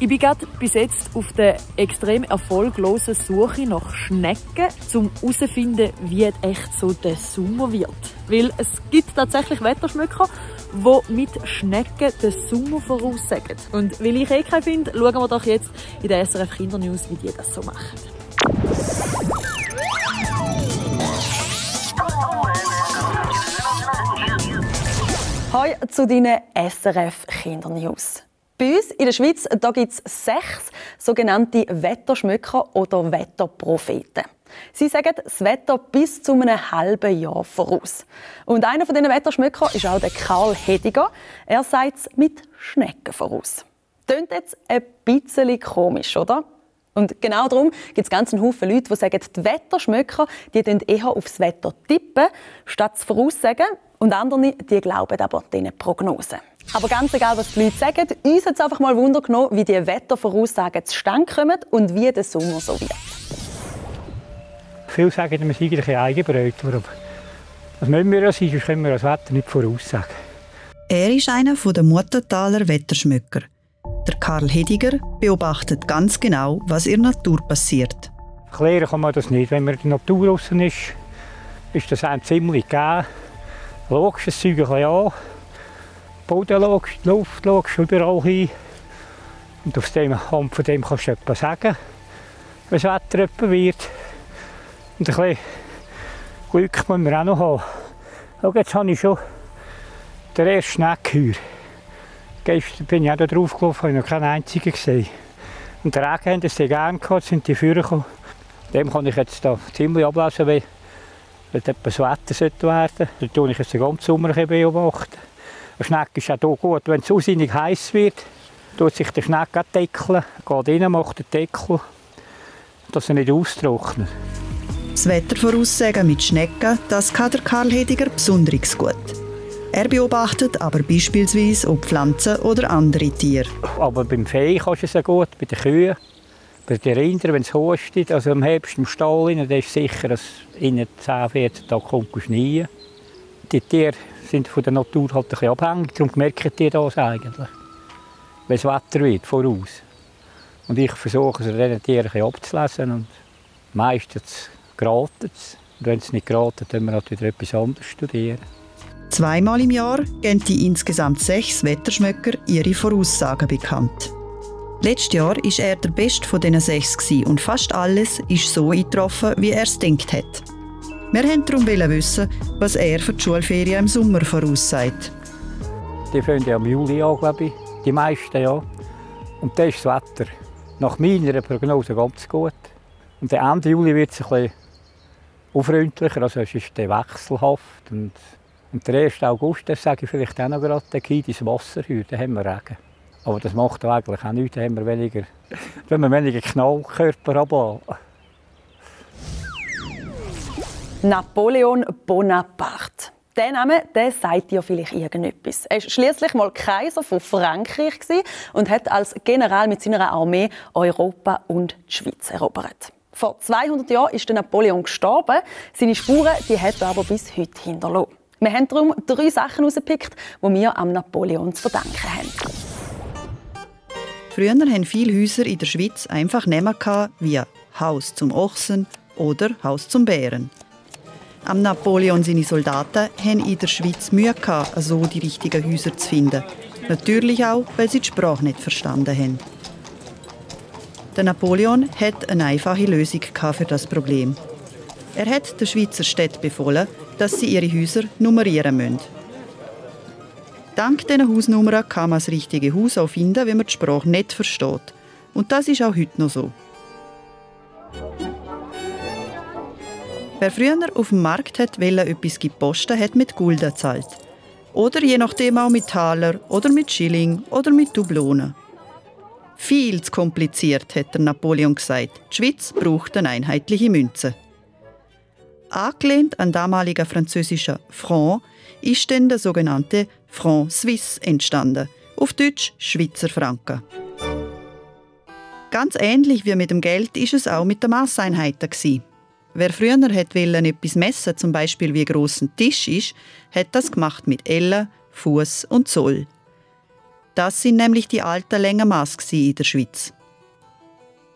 Ich bin gerade bis jetzt auf der extrem erfolglosen Suche nach Schnecken, um herauszufinden, wie echt so der Sommer wird. Weil es gibt tatsächlich Wetterschmöcker, die mit Schnecken den Sommer voraussagen. Und weil ich keine finde, schauen wir doch jetzt in der SRF Kindernews, wie die das so machen. Hi zu deinen SRF Kindernews. Bei uns in der Schweiz gibt es 6 sogenannte Wetterschmöcker oder Wetterpropheten. Sie sagen das Wetter bis zu einem halben Jahr voraus. Und einer von diesen Wetterschmöcker ist auch der Karl Hediger. Er sagt es mit Schnecken voraus. Klingt jetzt ein bisschen komisch, oder? Und genau darum gibt es ganz einen Haufen Leute, die sagen, die Wetterschmöcker die eher aufs Wetter tippen, statt zu voraussagen. Und andere die glauben aber diesen Prognosen. Aber ganz egal, was die Leute sagen, uns hat es einfach mal Wunder genommen, wie die Wettervoraussagen zustande kommen und wie der Sommer so wird. Viele sagen, wir seien ein Eigenbrötler. Das müssen wir ja sein, sonst können wir das Wetter nicht voraussagen. Er ist einer der Murtentaler Wetterschmöcker. Der Karl Hediger beobachtet ganz genau, was in der Natur passiert. Erklären kann man das nicht. Wenn man in der Natur draussen ist das einem ziemlich gegeben. Logisch, das Zeug ein bisschen an. Boden logisch, die Luft logisch, überall hin. Und anhand von dem kannst du etwas sagen, wenn das Wetter etwas wird. Und ein bisschen Glück muss man auch noch haben. Schau, jetzt habe ich schon den ersten Schneck gehört. Gestern bin ich auch da drauf gelaufen, habe ich noch keinen einzigen gesehen. Und den Regen haben sie gerne gehabt, sind die vorgekommen. Dem kann ich jetzt da ziemlich ablesen, wenn etwas Wetter werden sollte. Dann tue ich jetzt den ganzen Sommer beobachten. Ein Schneck ist auch hier gut, wenn es aussinnig heiß wird, tut sich der Schneck deckeln, geht rein, macht den Deckel, dass er nicht austrocknet. Das Wetter voraussagen mit Schnecken, das kann der Karl Hediger besonders gut. Er beobachtet aber beispielsweise auch Pflanzen oder andere Tiere. Aber beim Vieh kannst du es gut, bei den Kühen, bei den Rindern, wenn es hustet, also im Herbst im Stall, dann ist sicher, dass in 10, 14 Tagen kommt schneien. Die Tiere sind von der Natur halt ein bisschen abhängig, darum merken die das eigentlich, wenn es Wetter wird, voraus. Und ich versuche es diesen Tieren ein bisschen abzulesen und meistens geraten es. Und wenn es nicht geraten, dann wir halt wieder etwas anderes studieren. 2-mal im Jahr geben die insgesamt 6 Wetterschmöcker ihre Voraussagen bekannt. Letztes Jahr war er der Beste von diesen 6 und fast alles ist so eingetroffen, wie er es gedacht hat. Wir wollten darum wissen, was er für die Schulferien im Sommer voraussagt. Die fangen ja im Juli an, glaube ich, die meisten ja. Und das ist das Wetter. Nach meiner Prognose ganz gut. Und Ende Juli wird es ein bisschen unfreundlicher, also es ist dann wechselhaft. Und der 1. August, das sage ich vielleicht auch noch gerade, dann geht ins Wasser, dann haben wir Regen. Aber das macht eigentlich auch nichts, dann haben wir weniger Knallkörper ablassen. Napoleon Bonaparte. Der Name, der sagt dir vielleicht irgendetwas. Er war schliesslich mal Kaiser von Frankreich und hat als General mit seiner Armee Europa und die Schweiz erobert. Vor 200 Jahren ist Napoleon gestorben. Seine Spuren die hat er aber bis heute hinterlassen. Wir haben darum 3 Sachen herausgepickt, die wir am Napoleon zu verdanken haben. Früher hatten viele Häuser in der Schweiz einfach Namen wie Haus zum Ochsen oder Haus zum Bären. Am Napoleon seine Soldaten hatten in der Schweiz Mühe, so die richtigen Häuser zu finden. Natürlich auch, weil sie die Sprache nicht verstanden haben. Der Napoleon hatte eine einfache Lösung für das Problem. Er hat den Schweizer Städten befohlen, dass sie ihre Häuser nummerieren müssen. Dank diesen Hausnummern kann man das richtige Haus auch finden, wenn man die Sprache nicht versteht. Und das ist auch heute noch so. Wer früher auf dem Markt etwas posten wollte, hat mit Gulden gezahlt. Oder je nachdem auch mit Taler oder mit Schilling oder mit Dublonen. Viel zu kompliziert, hat der Napoleon gesagt. Die Schweiz braucht eine einheitliche Münze. Angelehnt an damaligen französischen Franc ist dann der sogenannte Franc Suisse entstanden, auf Deutsch Schweizer Franken. Ganz ähnlich wie mit dem Geld ist es auch mit den Masseinheiten. Wer früher etwas messen, zum Beispiel wie gross ein Tisch ist, hat das gemacht mit Elle, Fuß und Zoll. Das sind nämlich die alten Längenmaße in der Schweiz.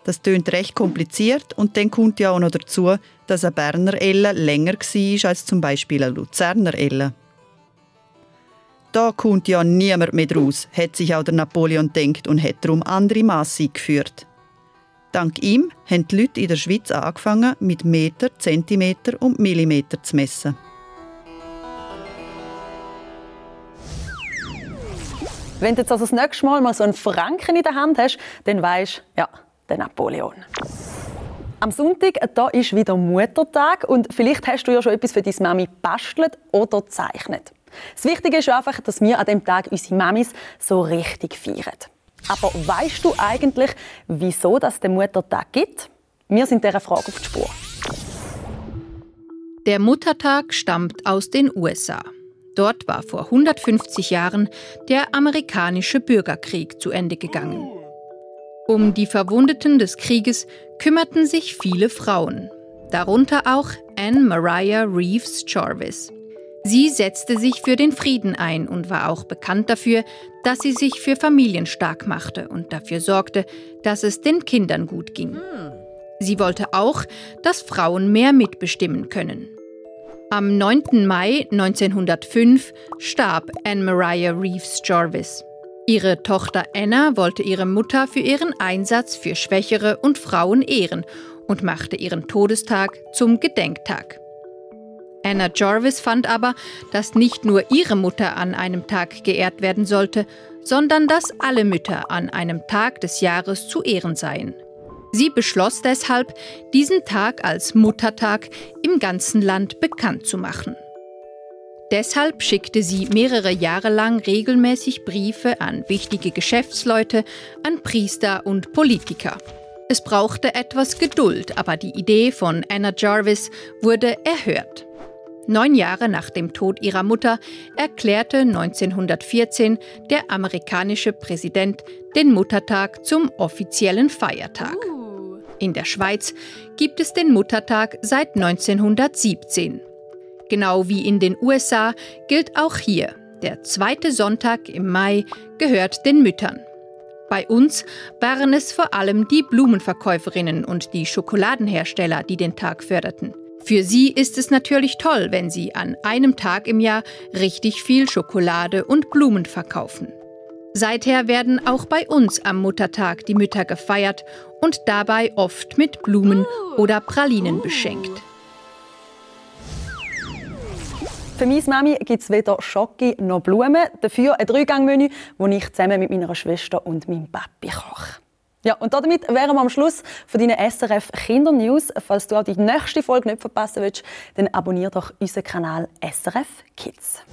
Das tönt recht kompliziert und dann kommt ja auch noch dazu, dass eine Berner Elle länger war als zum Beispiel eine Luzerner Elle. Da kommt ja niemand mehr draus, hat sich auch der Napoleon gedacht und hat darum andere Masse eingeführt. Dank ihm haben die Leute in der Schweiz angefangen, mit Meter, Zentimeter und Millimeter zu messen. Wenn du jetzt also das nächste Mal so einen Franken in der Hand hast, dann weisst du, ja, der Napoleon. Am Sonntag da ist wieder Muttertag und vielleicht hast du ja schon etwas für deine Mami gebastelt oder gezeichnet. Das Wichtige ist einfach, dass wir an diesem Tag unsere Mamis so richtig feiern. Aber weisst du eigentlich, wieso es den Muttertag gibt? Wir sind dieser Frage auf die Spur. Der Muttertag stammt aus den USA. Dort war vor 150 Jahren der amerikanische Bürgerkrieg zu Ende gegangen. Um die Verwundeten des Krieges kümmerten sich viele Frauen, darunter auch Anne Maria Reeves Jarvis. Sie setzte sich für den Frieden ein und war auch bekannt dafür, dass sie sich für Familien stark machte und dafür sorgte, dass es den Kindern gut ging. Sie wollte auch, dass Frauen mehr mitbestimmen können. Am 9. Mai 1905 starb Anne Maria Reeves Jarvis. Ihre Tochter Anna wollte ihre Mutter für ihren Einsatz für Schwächere und Frauen ehren und machte ihren Todestag zum Gedenktag. Anna Jarvis fand aber, dass nicht nur ihre Mutter an einem Tag geehrt werden sollte, sondern dass alle Mütter an einem Tag des Jahres zu ehren seien. Sie beschloss deshalb, diesen Tag als Muttertag im ganzen Land bekannt zu machen. Deshalb schickte sie mehrere Jahre lang regelmäßig Briefe an wichtige Geschäftsleute, an Priester und Politiker. Es brauchte etwas Geduld, aber die Idee von Anna Jarvis wurde erhört. 9 Jahre nach dem Tod ihrer Mutter erklärte 1914 der amerikanische Präsident den Muttertag zum offiziellen Feiertag. In der Schweiz gibt es den Muttertag seit 1917. Genau wie in den USA gilt auch hier, der 2. Sonntag im Mai gehört den Müttern. Bei uns waren es vor allem die Blumenverkäuferinnen und die Schokoladenhersteller, die den Tag förderten. Für sie ist es natürlich toll, wenn sie an einem Tag im Jahr richtig viel Schokolade und Blumen verkaufen. Seither werden auch bei uns am Muttertag die Mütter gefeiert und dabei oft mit Blumen oder Pralinen beschenkt. Für meine Mami gibt es weder Schoki noch Blumen, dafür ein 3-Gang-Menü, das ich zusammen mit meiner Schwester und meinem Papi koche. Ja, und damit wären wir am Schluss von deinen SRF Kindernews. Falls du auch die nächste Folge nicht verpassen willst, dann abonniere doch unseren Kanal SRF Kids.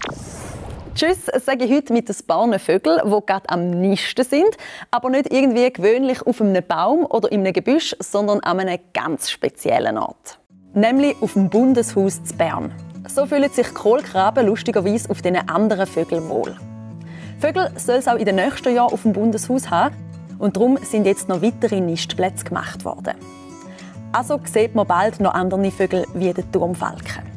Tschüss, sage ich heute mit ein paar Vögeln, die gerade am Nisten sind, aber nicht irgendwie gewöhnlich auf einem Baum oder in einem Gebüsch, sondern an einem ganz speziellen Ort. Nämlich auf dem Bundeshaus zu Bern. So fühlen sich Kohlkraben lustigerweise auf diesen anderen Vögeln wohl. Vögel soll es auch in den nächsten Jahren auf dem Bundeshaus haben und darum sind jetzt noch weitere Nistplätze gemacht worden. Also sieht man bald noch andere Vögel wie den Turmfalken.